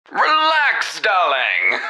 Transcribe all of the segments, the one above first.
Relax, darling.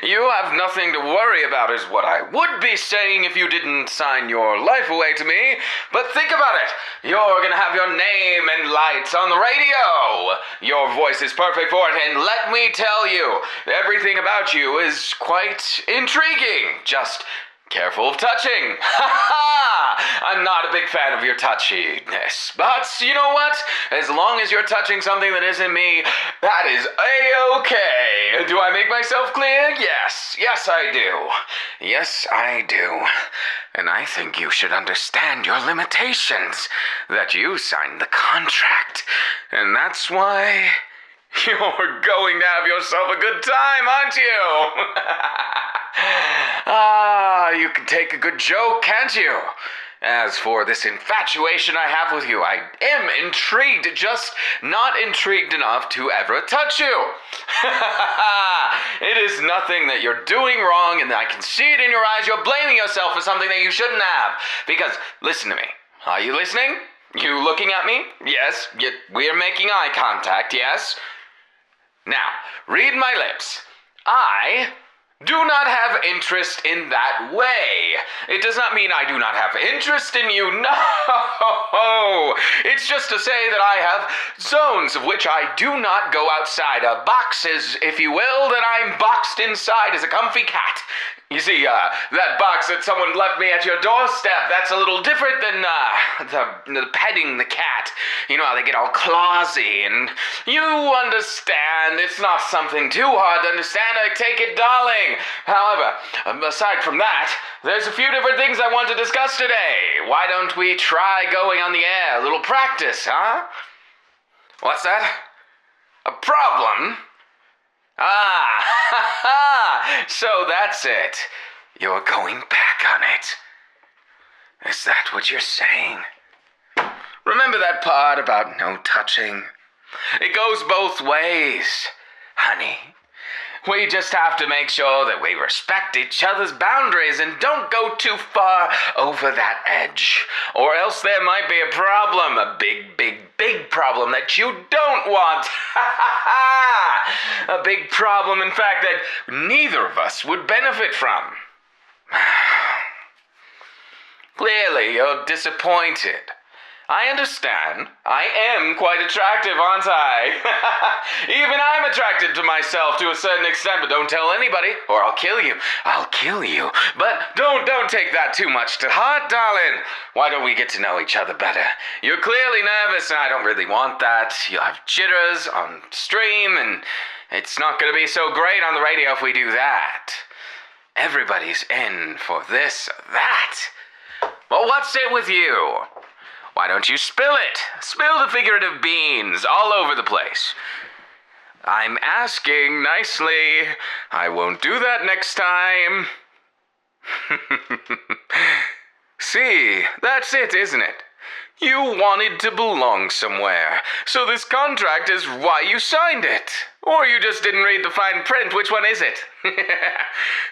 You have nothing to worry about is what I would be saying if you didn't sign your life away to me. But think about it. You're gonna have your name and lights on the radio. Your voice is perfect for it, and let me tell you, everything about you is quite intriguing. Just careful of touching. Ha ha! I'm not a big fan of your touchiness. But you know what? As long as you're touching something that isn't me, that is A-okay. Do I make myself clear? Yes. Yes, I do. Yes, I do. And I think you should understand your limitations. That you signed the contract. And that's why you're going to have yourself a good time, aren't you? You can take a good joke, can't you? As for this infatuation I have with you, I am intrigued, just not intrigued enough to ever touch you. It is nothing that you're doing wrong, and I can see it in your eyes. You're blaming yourself for something that you shouldn't have. Because, listen to me. Are you listening? You looking at me? Yes. We're making eye contact, yes? Now, read my lips. I do not have interest in that way. It does not mean I do not have interest in you. No! It's just to say that I have zones of which I do not go outside of. Boxes, if you will, that I'm boxed inside as a comfy cat. You see, that box that someone left me at your doorstep, that's a little different than, the petting the cat. You know how they get all clawsy, and you understand. It's not something too hard to understand. I take it, darling. However, aside from that, there's a few different things I want to discuss today. Why don't we try going on the air? A little practice, huh? What's that? A problem? So that's it. You're going back on it. Is that what you're saying? Remember that part about no touching? It goes both ways, honey. We just have to make sure that we respect each other's boundaries and don't go too far over that edge. Or else there might be a problem, a big problem that you don't want. A big problem, in fact, that neither of us would benefit from. Clearly, you're disappointed. I understand. I am quite attractive, aren't I? Even I'm attracted to myself to a certain extent, but don't tell anybody, or I'll kill you. I'll kill you. But don't take that too much to heart, darling. Why don't we get to know each other better? You're clearly nervous, and I don't really want that. You'll have jitters on stream, and it's not going to be so great on the radio if we do that. Everybody's in for this or that. Well, what's it with you? Why don't you spill it? Spill the figurative beans all over the place. I'm asking nicely. I won't do that next time. See, that's it, isn't it? You wanted to belong somewhere, so this contract is why you signed it. Or you just didn't read the fine print. Which one is it?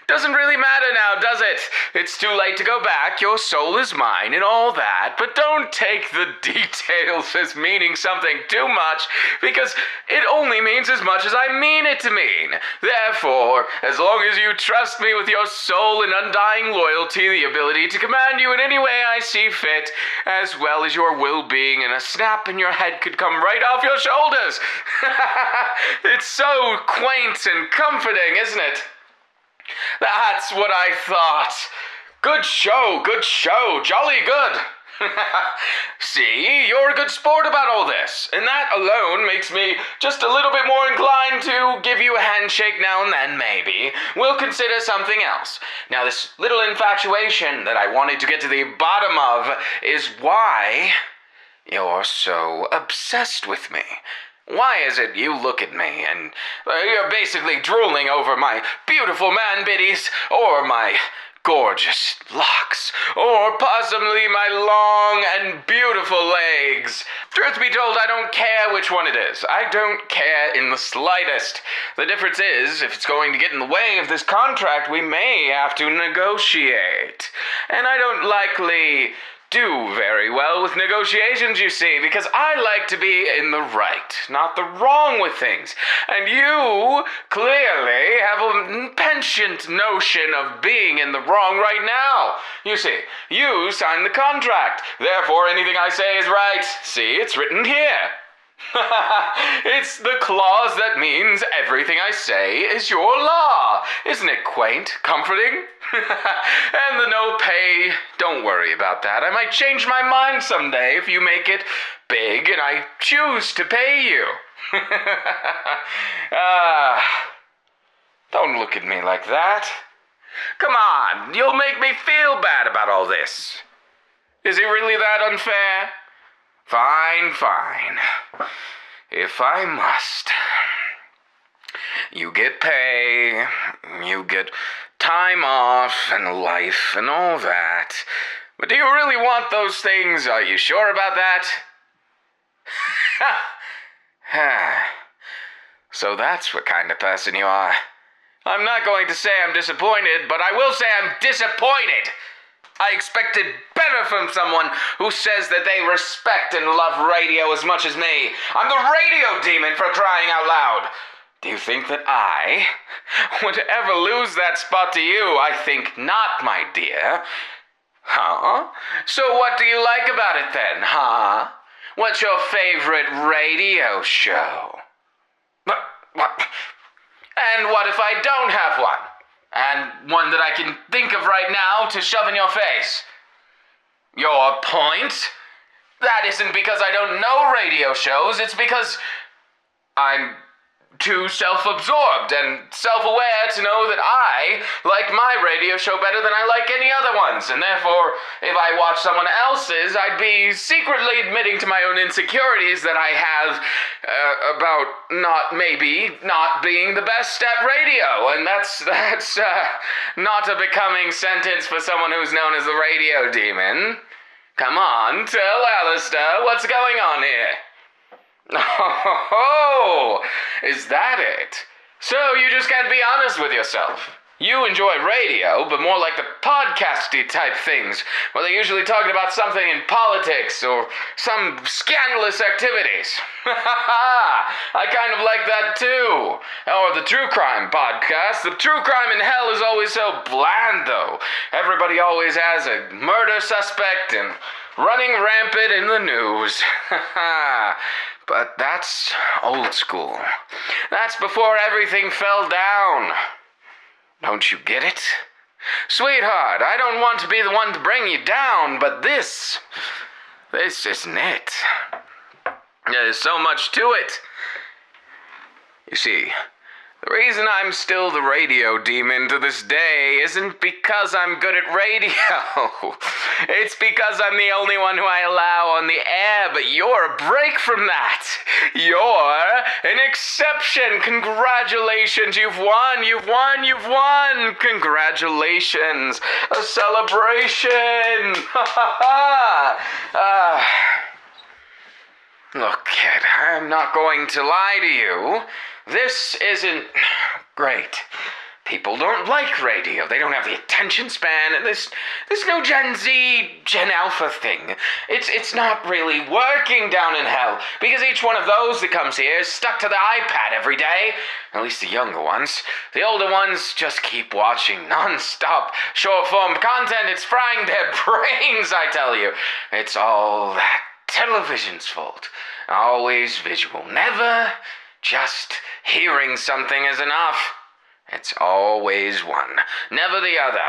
Doesn't really matter now, does it? It's too late to go back. Your soul is mine and all that. But don't take the details as meaning something too much, because it only means as much as I mean it to mean. Therefore, as long as you trust me with your soul and undying loyalty, the ability to command you in any way I see fit, as well as your will-being, and a snap and your head could come right off your shoulders. It's so quaint and comforting, isn't it? That's what I thought. Good show, jolly good. See, you're a good sport about all this, and that alone makes me just a little bit more inclined to give you a handshake now and then, maybe. We'll consider something else. Now, this little infatuation that I wanted to get to the bottom of is why you're so obsessed with me. Why is it you look at me and you're basically drooling over my beautiful man-biddies, or my gorgeous locks, or possibly my long and beautiful legs? Truth be told, I don't care which one it is. I don't care in the slightest. The difference is, if it's going to get in the way of this contract, we may have to negotiate. And I don't likely do very well with negotiations, you see, because I like to be in the right, not the wrong with things. And you clearly have a penchant notion of being in the wrong right now. You see, you signed the contract. Therefore, anything I say is right. See, it's written here. It's the clause that means everything I say is your law. Isn't it quaint, comforting? And the no pay, don't worry about that. I might change my mind someday if you make it big and I choose to pay you. Don't look at me like that. Come on, you'll make me feel bad about all this. Is it really that unfair? Fine, fine. If I must. You get pay, you get time off and life and all that. But do you really want those things? Are you sure about that? So that's what kind of person you are. I'm not going to say I'm disappointed, but I will say I'm disappointed. I expected better from someone who says that they respect and love radio as much as me. I'm the radio demon, for crying out loud. Do you think that I would ever lose that spot to you? I think not, my dear. Huh? So what do you like about it then, huh? What's your favorite radio show? What? And what if I don't have one? And one that I can think of right now to shove in your face? Your point? That isn't because I don't know radio shows, it's because I'm too self-absorbed and self-aware to know that I like my radio show better than I like any other ones, and therefore, if I watch someone else's, I'd be secretly admitting to my own insecurities that I have about not being the best at radio, and that's not a becoming sentence for someone who's known as the radio demon. Come on, tell Alastor what's going on here. Oh, is that it? So you just can't be honest with yourself. You enjoy radio, but more like the podcasty type things, where they're usually talking about something in politics or some scandalous activities. I kind of like that too. Or the true crime podcast. The true crime in hell is always so bland, though. Everybody always has a murder suspect and running rampant in the news. But that's old school. That's before everything fell down. Don't you get it? Sweetheart, I don't want to be the one to bring you down, but this isn't it. There's so much to it. You see, the reason I'm still the radio demon to this day isn't because I'm good at radio. It's because I'm the only one who I allow on the air, but you're a break from that. You're an exception. Congratulations, you've won, you've won, you've won. Congratulations. A celebration. Look, kid, I'm not going to lie to you. This isn't great. People don't like radio. They don't have the attention span. And this no Gen Z, Gen Alpha thing. It's not really working down in hell. Because each one of those that comes here is stuck to the iPad every day. At least the younger ones. The older ones just keep watching non-stop short-form content. It's frying their brains, I tell you. It's all that television's fault. Always visual. Never just hearing something is enough. It's always one, never the other.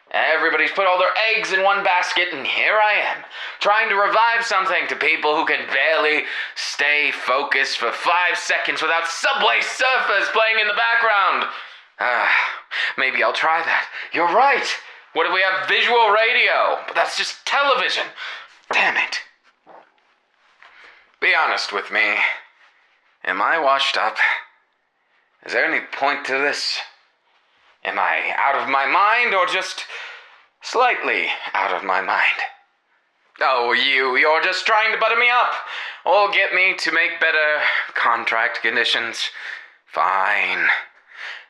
Everybody's put all their eggs in one basket, and here I am, trying to revive something to people who can barely stay focused for 5 seconds without Subway Surfers playing in the background. Maybe I'll try that. You're right. What if we have visual radio? But that's just television. Damn it. Be honest with me. Am I washed up? Is there any point to this? Am I out of my mind or just slightly out of my mind? Oh, you're just trying to butter me up or get me to make better contract conditions. Fine.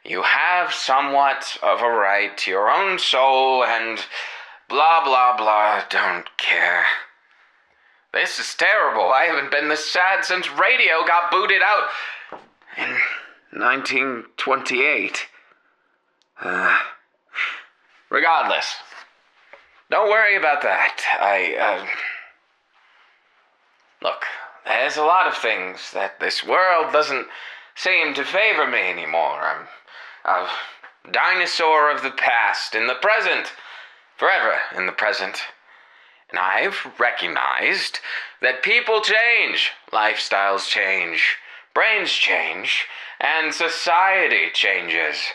You have somewhat of a right to your own soul and Blah, blah, blah, don't care. This is terrible. I haven't been this sad since radio got booted out in 1928. Regardless, don't worry about that. Look, there's a lot of things that this world doesn't seem to favor me anymore. I'm a dinosaur of the past, in the present, forever in the present. And I've recognized that people change, lifestyles change, brains change, and society changes.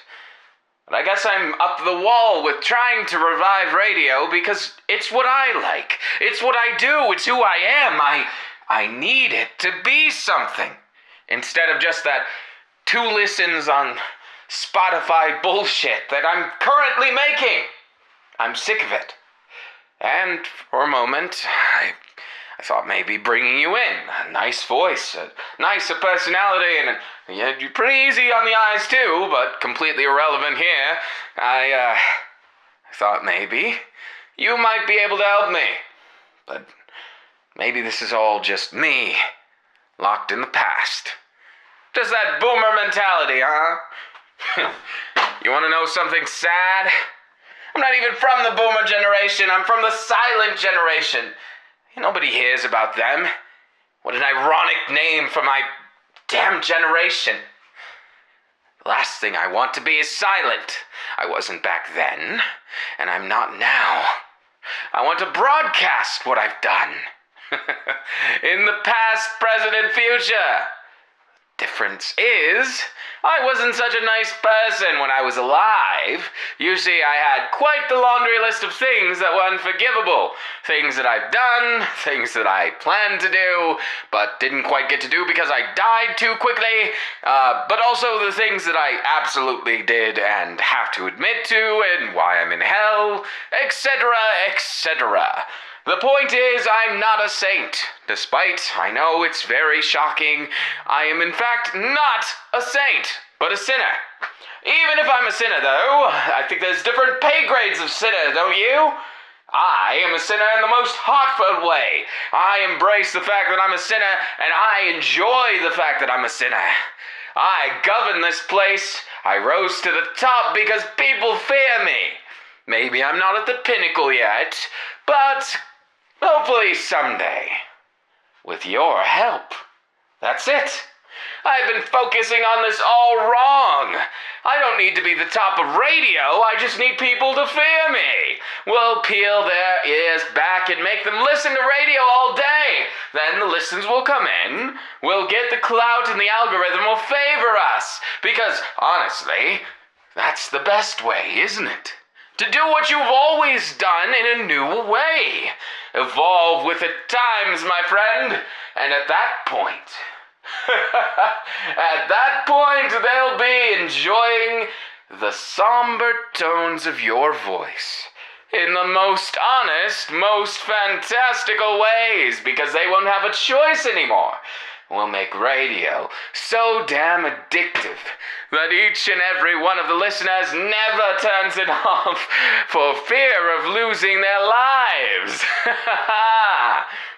But I guess I'm up the wall with trying to revive radio because it's what I like. It's what I do. It's who I am. I need it to be something. Instead of just that 2 listens on Spotify bullshit that I'm currently making. I'm sick of it. And for a moment, I thought maybe bringing you in. A nice voice, a nicer personality, and you're pretty easy on the eyes too, but completely irrelevant here. I thought maybe you might be able to help me. But maybe this is all just me, locked in the past. Just that boomer mentality, huh? You want to know something sad? I'm not even from the boomer generation. I'm from the silent generation. Nobody hears about them. What an ironic name for my damn generation. The last thing I want to be is silent. I wasn't back then, and I'm not now. I want to broadcast what I've done. In the past, present, and future. Difference is, I wasn't such a nice person when I was alive. You see, I had quite the laundry list of things that were unforgivable. Things that I've done, things that I planned to do, but didn't quite get to do because I died too quickly, but also the things that I absolutely did and have to admit to, and why I'm in hell, etc., etc. The point is, I'm not a saint. Despite, I know it's very shocking, I am in fact not a saint, but a sinner. Even if I'm a sinner, though, I think there's different pay grades of sinner, don't you? I am a sinner in the most heartfelt way. I embrace the fact that I'm a sinner, and I enjoy the fact that I'm a sinner. I govern this place. I rose to the top because people fear me. Maybe I'm not at the pinnacle yet, but hopefully someday. With your help. That's it. I've been focusing on this all wrong. I don't need to be the top of radio. I just need people to fear me. We'll peel their ears back and make them listen to radio all day. Then the listens will come in. We'll get the clout and the algorithm will favor us. Because, honestly, that's the best way, isn't it? To do what you've always done in a new way. Evolve with the times, my friend. And at that point, they'll be enjoying the somber tones of your voice in the most honest, most fantastical ways, because they won't have a choice anymore. We'll make radio so damn addictive that each and every one of the listeners never turns it off for fear of losing their lives.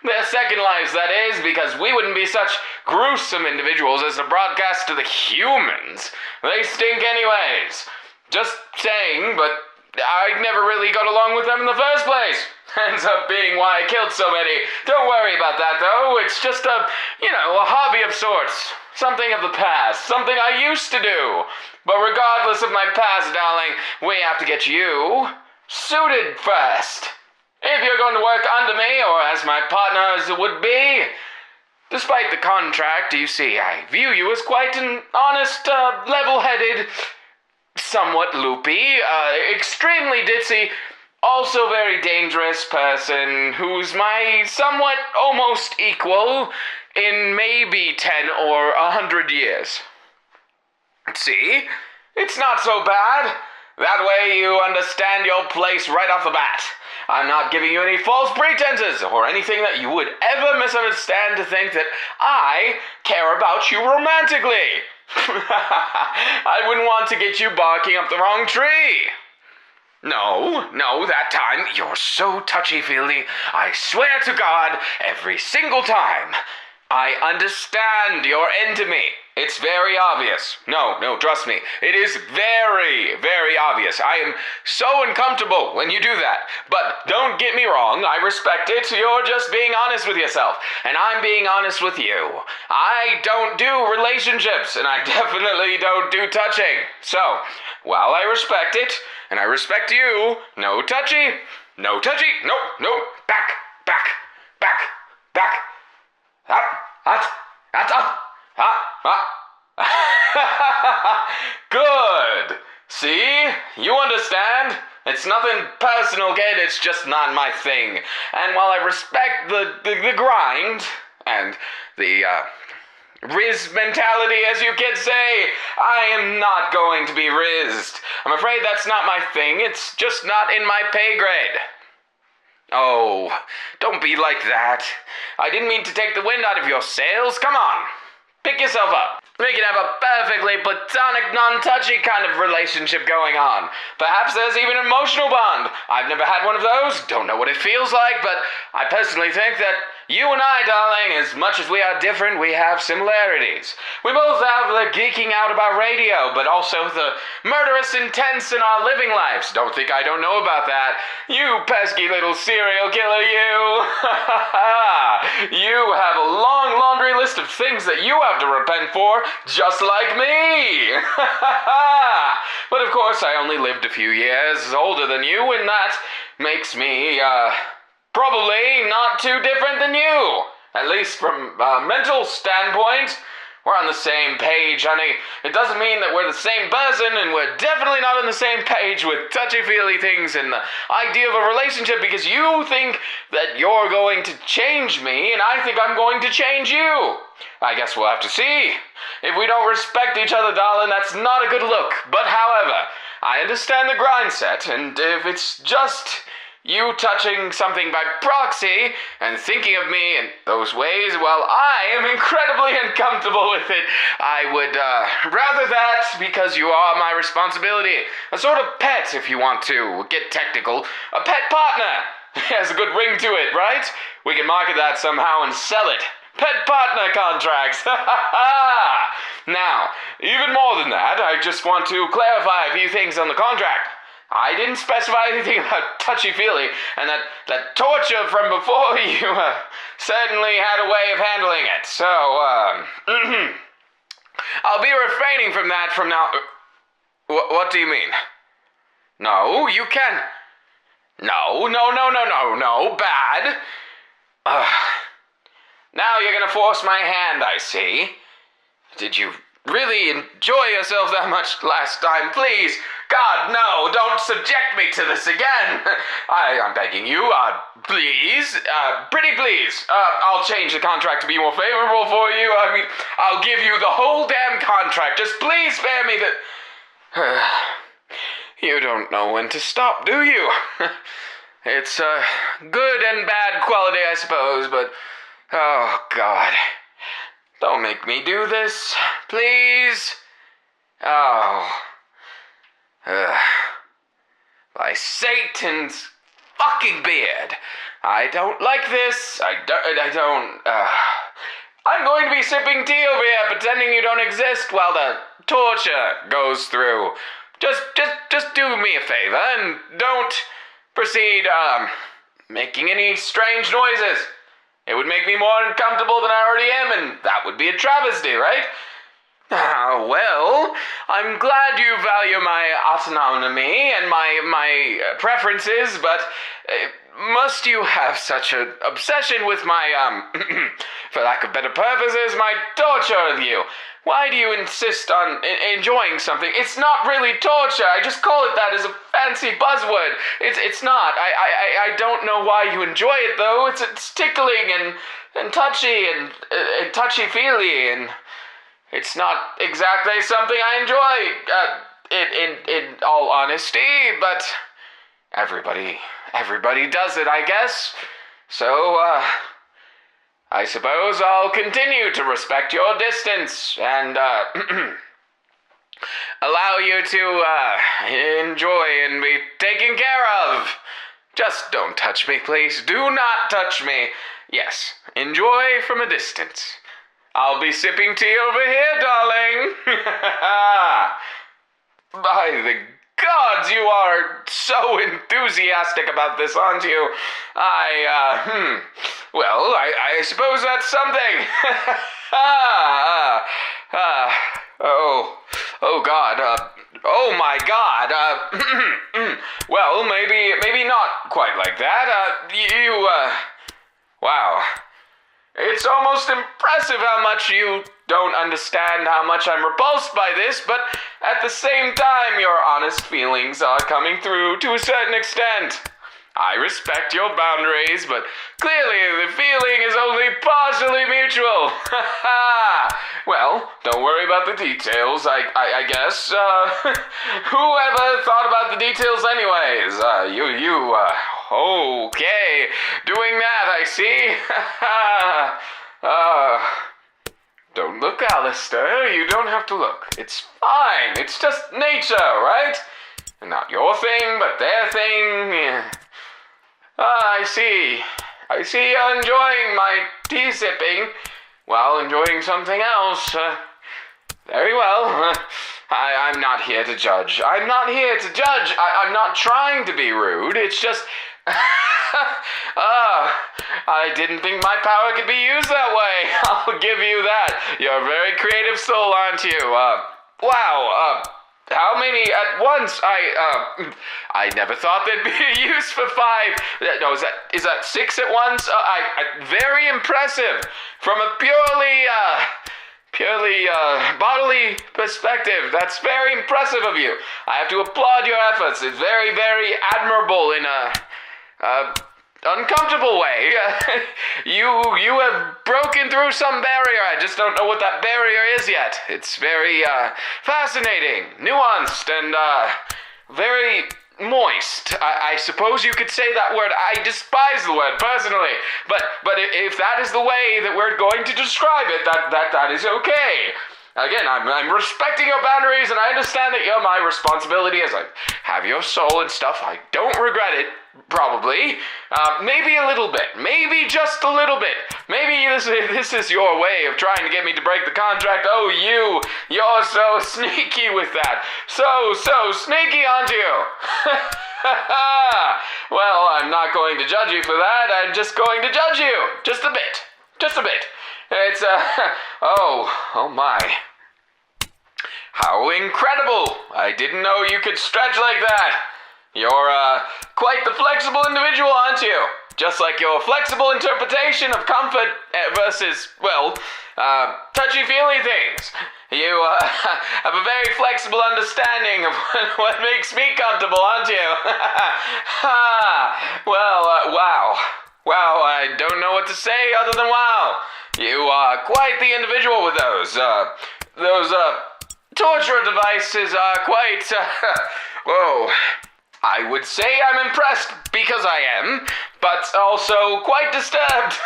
Their second lives, that is, because we wouldn't be such gruesome individuals as to broadcast to the humans. They stink anyways. Just saying, but I never really got along with them in the first place. Ends up being why I killed so many. Don't worry about that, though. It's just a hobby of sorts. Something of the past. Something I used to do. But regardless of my past, darling, we have to get you suited first. If you're going to work under me, or as my partners would be, despite the contract, you see, I view you as quite an honest, level-headed, somewhat loopy, extremely ditzy, also very dangerous person who's my somewhat almost equal in maybe 10 or 100 years. See? It's not so bad. That way you understand your place right off the bat. I'm not giving you any false pretenses or anything that you would ever misunderstand to think that I care about you romantically. I wouldn't want to get you barking up the wrong tree. No, that time, you're so touchy-feely, I swear to God, every single time. I understand you're into me. It's very obvious. No, trust me. It is very, very obvious. I am so uncomfortable when you do that. But don't get me wrong, I respect it. You're just being honest with yourself. And I'm being honest with you. I don't do relationships, and I definitely don't do touching. So, while I respect it, and I respect you, no touchy. No, back. Good. See? You understand? It's nothing personal, kid. It's just not my thing. And while I respect the grind and the Riz mentality, as you kids say, I am not going to be rizzed. I'm afraid that's not my thing. It's just not in my pay grade. Oh, don't be like that. I didn't mean to take the wind out of your sails. Come on, pick yourself up. We can have a perfectly platonic, non-touchy kind of relationship going on. Perhaps there's even an emotional bond. I've never had one of those, don't know what it feels like, but I personally think that you and I, darling, as much as we are different, we have similarities. We both have the geeking out about radio, but also the murderous intense in our living lives. Don't think I don't know about that. You pesky little serial killer, you. You have a long laundry list of things that you have to repent for, just like me. But of course, I only lived a few years older than you, and that makes me, probably not too different than you. At least from a mental standpoint. We're on the same page, honey. It doesn't mean that we're the same person, and we're definitely not on the same page with touchy-feely things and the idea of a relationship, because you think that you're going to change me, and I think I'm going to change you. I guess we'll have to see. If we don't respect each other, darling, that's not a good look. But however, I understand the grind set, and if it's just you touching something by proxy and thinking of me in those ways, well, I am incredibly uncomfortable with it. I would rather that, because you are my responsibility. A sort of pet, if you want to get technical. A pet partner. Has a good ring to it, right? We can market that somehow and sell it. Pet partner contracts. Now, even more than that, I just want to clarify a few things on the contract. I didn't specify anything about touchy-feely, and that torture from before you certainly had a way of handling it. So, I'll be refraining from that from now. What do you mean? No, you can. No, bad. Now you're gonna force my hand, I see. Did you really enjoy yourself that much last time? Please, God, no, don't subject me to this again. I'm begging you, please, pretty please. I'll change the contract to be more favorable for you. I mean, I'll give you the whole damn contract. Just please spare me the... You don't know when to stop, do you? It's a good and bad quality, I suppose, but... Oh, God. Don't make me do this, please. Oh. By Satan's fucking beard. I don't like this. I don't, I'm going to be sipping tea over here, pretending you don't exist while the torture goes through. Just do me a favor and don't proceed, making any strange noises. It would make me more uncomfortable than I already am, and that would be a travesty, right? Well, I'm glad you value my autonomy and my preferences, but must you have such an obsession with my, for lack of better purposes, my torture of you? Why do you insist on enjoying something? It's not really torture. I just call it that as a fancy buzzword. It's not. I don't know why you enjoy it, though. It's tickling and touchy and touchy-feely, and it's not exactly something I enjoy, in all honesty, but everybody does it, I guess. So, I suppose I'll continue to respect your distance, and, allow you to, enjoy and be taken care of. Just don't touch me, please. Do not touch me. Yes, enjoy from a distance. I'll be sipping tea over here, darling. By the gods, you are so enthusiastic about this, aren't you? Well, I suppose that's something. Oh God, oh my God, well, maybe not quite like that, wow. It's almost impressive how much you don't understand how much I'm repulsed by this, but at the same time, your honest feelings are coming through to a certain extent. I respect your boundaries, but clearly the feeling is only partially mutual. Well, don't worry about the details, I guess. Whoever thought about the details anyways? Okay. Doing that, I see. Don't look, Alastor. You don't have to look. It's fine. It's just nature, right? Not your thing, but their thing. I see. I see you're enjoying my tea sipping while enjoying something else. Very well. I'm not here to judge. I'm not here to judge. I'm not trying to be rude. It's just... I didn't think my power could be used that way. I'll give you that. You're a very creative soul, aren't you? Wow, how many at once? I never thought there'd be a use for 5. No, is that 6 at once? Very impressive. From a purely bodily perspective. That's very impressive of you. I have to applaud your efforts. It's very, very admirable in a uncomfortable way. You have broken through some barrier. I just don't know what that barrier is yet. It's very fascinating, nuanced, and very moist. I suppose you could say that word. I despise the word personally, but if that is the way that we're going to describe it, that is okay. Again, I'm respecting your boundaries, and I understand that you're my responsibility as I have your soul and stuff. I don't regret it, probably. Maybe a little bit. Maybe just a little bit. Maybe this is your way of trying to get me to break the contract. Oh, you're so sneaky with that. So sneaky, aren't you? Well, I'm not going to judge you for that. I'm just going to judge you. Just a bit. Just a bit. It's, oh my. How incredible! I didn't know you could stretch like that. You're, quite the flexible individual, aren't you? Just like your flexible interpretation of comfort versus, well, touchy-feely things. You, have a very flexible understanding of what makes me comfortable, aren't you? Well, wow. Wow, I don't know what to say other than wow. You are quite the individual with those torture devices are quite, whoa. I would say I'm impressed because I am, but also quite disturbed.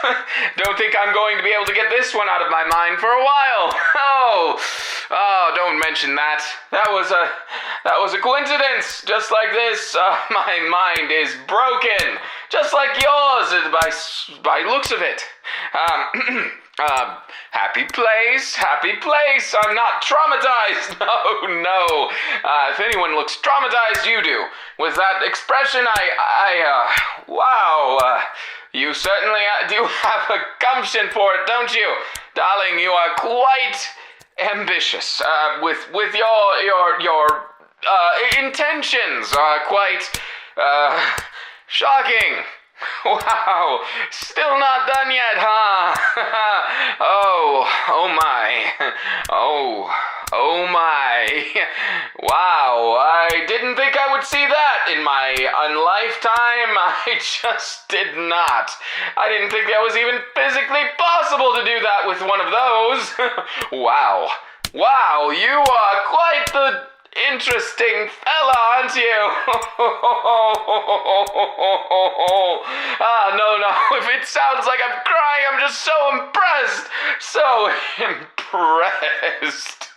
Don't think I'm going to be able to get this one out of my mind for a while. Oh, don't mention that. That was a coincidence. Just like this, my mind is broken. Just like yours, by looks of it. Happy place. I'm not traumatized. No. If anyone looks traumatized, you do. With that expression, wow. You certainly do have a gumption for it, don't you? Darling, you are quite ambitious. With your intentions are quite, shocking. Wow, still not done yet, huh? Oh my. Oh my. Wow, I didn't think I would see that in my unlifetime. I just did not. I didn't think that was even physically possible to do that with one of those. Wow, you are quite the interesting fella, aren't you? No, if it sounds like I'm crying, I'm just so impressed. So impressed.